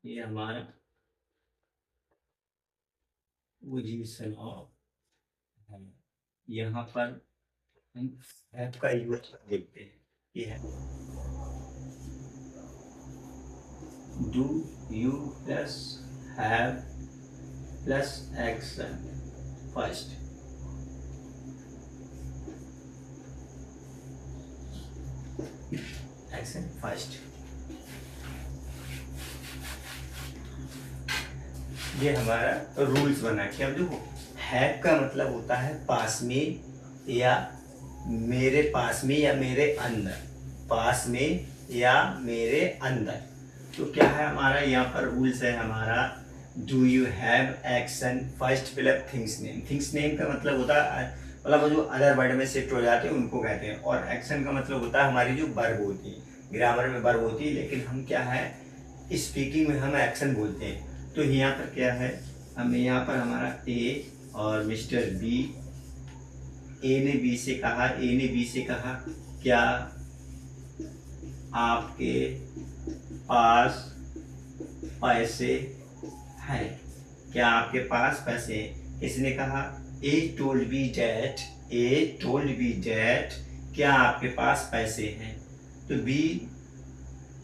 ये हमारा position of है। यहाँ पर हम हैव का यूज देखते हैं। ये है do you plus have plus action first. Action first, ये हमारा रूल्स बना के। अब देखो हैव का मतलब होता है पास में या मेरे पास में या मेरे अंदर, पास में या मेरे अंदर। तो क्या है हमारा यहाँ पर रूल्स है हमारा, do you have action first fill up things name. Things name का मतलब होता है मतलब जो अदर वर्ड में शिफ्ट हो जाते हैं उनको कहते हैं, और एक्शन का मतलब होता है हमारी जो वर्ब होती है, ग्रामर में वर्ब होती है, लेकिन हम क्या है स्पीकिंग में हम एक्शन बोलते हैं। तो यहाँ पर क्या है, हमें यहाँ पर हमारा ए और मिस्टर बी, ए ने बी से कहा, ए ने बी से कहा क्या आपके पास पैसे हैं, क्या आपके पास पैसे हैं। इसने कहा A told B that, A told B that क्या आपके पास पैसे हैं। तो बी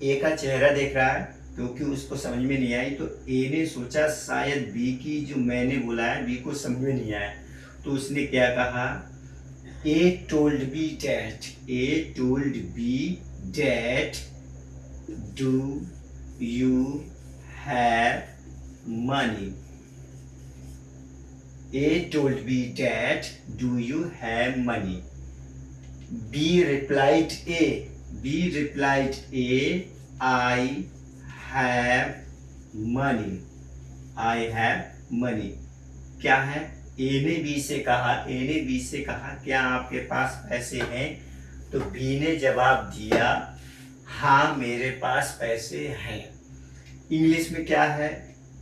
ए का चेहरा देख रहा है क्योंकि उसको समझ में नहीं आई, तो ए ने सोचा शायद बी की जो मैंने बोला है बी को समझ में नहीं आया, तो उसने क्या कहा A told B that, A told B that do you have money. A told B that do you have money. B replied A, B replied A I have money, I have money. क्या है, ए ने B से कहा, ए ने B से कहा क्या आपके पास पैसे हैं, तो बी ने जवाब दिया हाँ मेरे पास पैसे हैं। इंग्लिश में क्या है,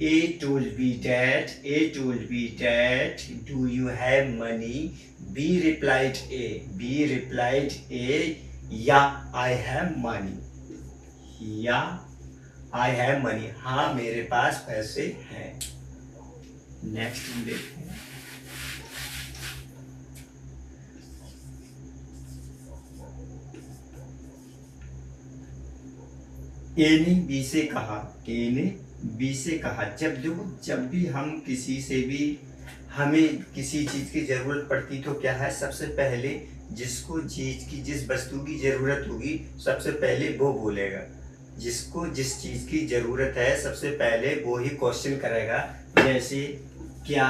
A told B that, A told B that do you have money, B replied A, B replied A या आई हैव मनी, या आई हैव मनी, हाँ मेरे पास पैसे हैं। नेक्स्ट हम देखते हैं, ए ने बी से कहा, ए ने बी से कहा। जब देखो जब भी हम किसी से भी हमें किसी चीज की जरूरत पड़ती तो क्या है, सबसे पहले जिसको चीज की जिस वस्तु की जरूरत होगी सबसे पहले वो बोलेगा, जिसको जिस चीज की जरूरत है सबसे पहले वो ही क्वेश्चन करेगा। जैसे क्या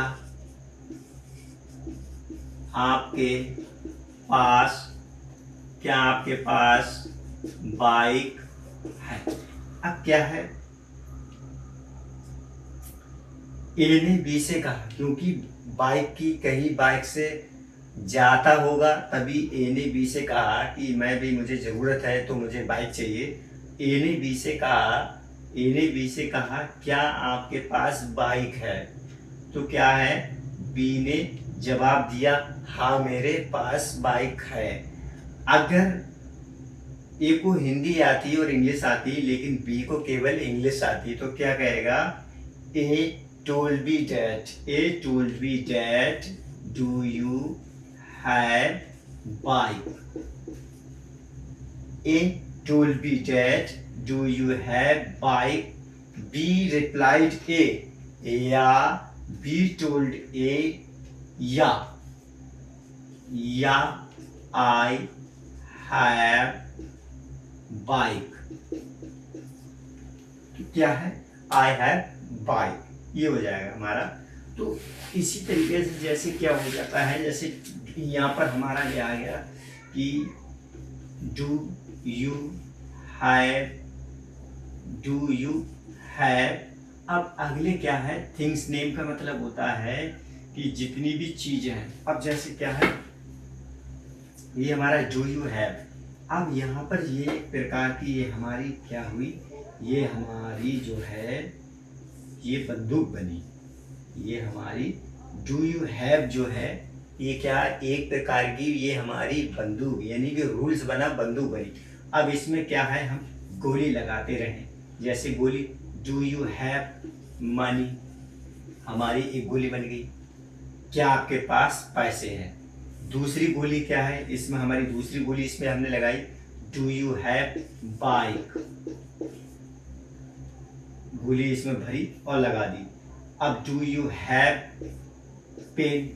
आपके पास, क्या आपके पास बाइक है। अब क्या है, ए ने बी से कहा क्योंकि बाइक की कहीं बाइक से जाता होगा, तभी ए ने बी से कहा कि मैं भी मुझे ज़रूरत है तो मुझे बाइक चाहिए। ए ने बी से कहा, ए ने बी से कहा क्या आपके पास बाइक है, तो क्या है बी ने जवाब दिया हाँ मेरे पास बाइक है। अगर ए को हिंदी आती और इंग्लिश आती लेकिन बी को केवल इंग्लिश आती तो क्या कहेगा, ए told me that, A told me that do you have bike, A told me that do you have bike, B replied A, yeah, B told A yeah, yeah I have bike। तो क्या है, I have bike, ये हो जाएगा हमारा। तो इसी तरीके से जैसे क्या हो जाता है, जैसे यहाँ पर हमारा क्या आ गया कि do you have, do you have. अब अगले क्या है, थिंग्स नेम का मतलब होता है कि जितनी भी चीजें हैं। अब जैसे क्या है, ये हमारा डू यू हैव। अब यहाँ पर ये एक प्रकार की ये हमारी क्या हुई, ये हमारी जो है ये बंदूक बनी, ये हमारी डू यू हैव जो है ये क्या एक प्रकार की ये हमारी बंदूक, यानी कि रूल्स बना बंदूक बनी। अब इसमें क्या है, हम गोली लगाते रहें, जैसे गोली डू यू हैव मनी, हमारी एक गोली बन गई, क्या आपके पास पैसे हैं। दूसरी गोली क्या है, इसमें हमारी दूसरी गोली इसमें हमने लगाई, डू यू हैव बाइक, गोली इसमें भरी और लगा दी। अब डू यू हैव पेन,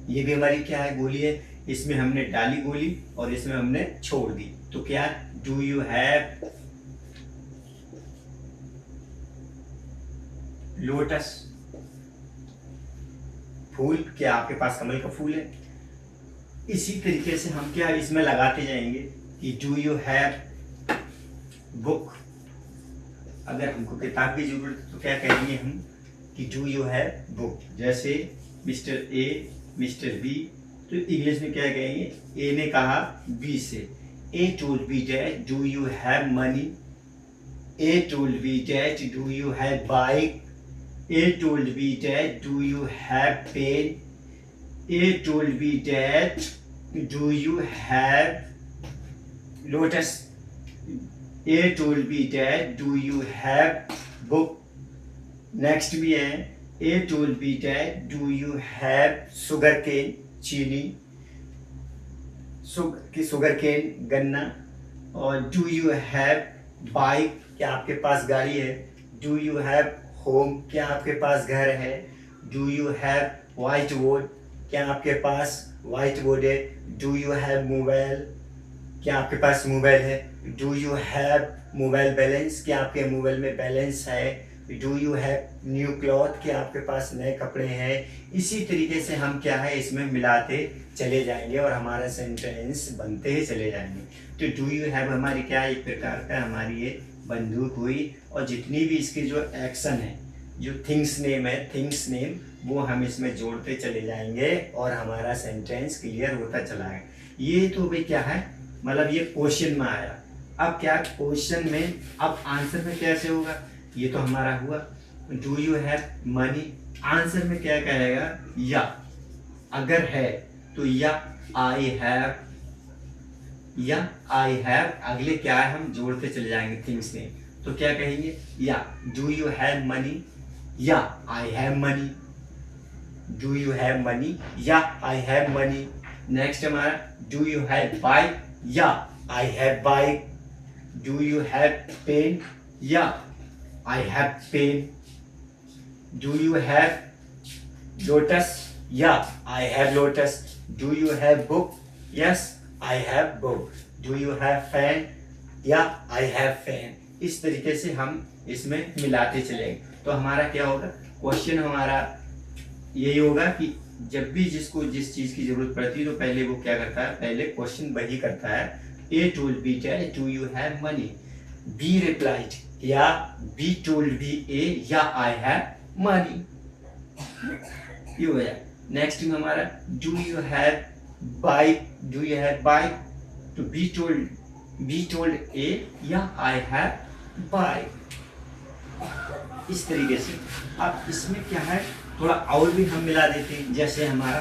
ये भी हमारी क्या है, गोली है, इसमें हमने डाली गोली और इसमें हमने छोड़ दी, तो क्या डू यू हैव लोटस, फूल, क्या आपके पास कमल का फूल है। इसी तरीके से हम क्या इसमें लगाते जाएंगे कि डू यू हैव बुक, अगर हमको किताब की जरूरत है तो क्या कहेंगे हम कि डू यू हैव बुक। जैसे मिस्टर ए मिस्टर बी, तो इंग्लिश में क्या कहेंगे, ए ने कहा बी से, A told B that do you have money, A told B that do you have bike, A told me that do you have pen? A told me that do you have lotus? A told me that do you have book? Next भी है, A told me that do you have sugar cane? चीनी, sugar cane गन्ना, और do you have bike? क्या आपके पास गाड़ी है। Do you have home, क्या आपके पास घर है। Do you have white board, क्या आपके पास वाइट बोर्ड है। डू यू हैव मोबाइल, क्या आपके पास मोबाइल है। Do you have mobile balance, क्या आपके मोबाइल में बैलेंस है। Do you have new cloth, क्या आपके पास नए कपड़े हैं। इसी तरीके से हम क्या है इसमें मिलाते चले जाएंगे और हमारा सेंटेंस बनते ही चले जाएंगे। तो डू यू हैव हमारी क्या एक प्रकार का हमारी ये बंदूक हुई, और जितनी भी इसके जो एक्शन है, जो थिंग्स नेम है, थिंग्स नेम, वो हम इसमें जोड़ते चले जाएंगे और हमारा सेंटेंस क्लियर होता चला है। ये तो भाई क्या है, मतलब ये क्वेश्चन में आया। अब क्या क्वेश्चन में, अब आंसर में कैसे होगा, ये तो हमारा हुआ do you have money, answer में क्या कहेगा, या अगर है तो या आई हैव, या आई हैव, अगले क्या है हम जोड़ते चले जाएंगे थिंग्स नेम, तो क्या कहेंगे, या डू यू हैव मनी, या I have money. Do you have money, या आई हैव मनी। नेक्स्ट हमारा डू यू हैव बाइक, या I have bike. Do you have pen, या I have pen. Do you have lotus, या I have lotus. Do you have book, yes I have book. Do you have fan, या I have fan. इस तरीके से हम इसमें मिलाते चलेंगे, तो हमारा क्या होगा, क्वेश्चन हमारा यही होगा कि जब भी जिसको जिस चीज की जरूरत पड़ती है तो पहले वो क्या करता है, पहले क्वेश्चन वही करता है। A told B that do you have money, B replied, या बी टोल्ड बी ए, या आई हैव मनी, ये हो जाए। नेक्स्ट में हमारा do you have bike, do you have bike, तो बी टोल्ड ए, या आई हैव बाइक। इस तरीके से अब इसमें क्या है, थोड़ा और भी हम मिला देते हैं। जैसे हमारा